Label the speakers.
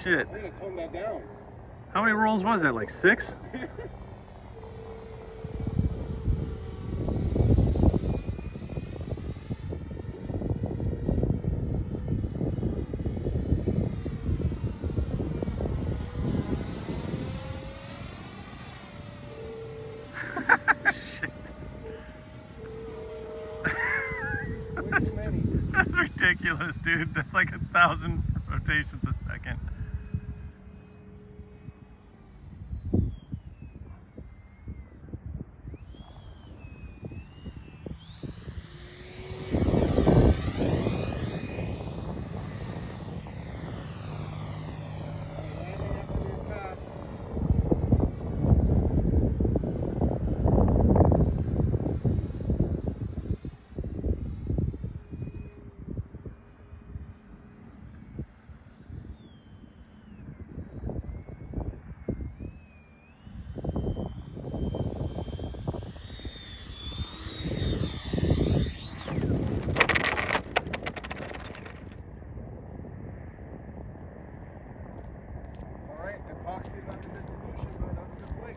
Speaker 1: shit.
Speaker 2: I'm gonna tone that down.
Speaker 1: How many rolls was that? Like 6? Shit. That's ridiculous, dude. That's like 1,000 rotations a second.
Speaker 2: Alright, epoxy is not the good solution, but that's a good flight.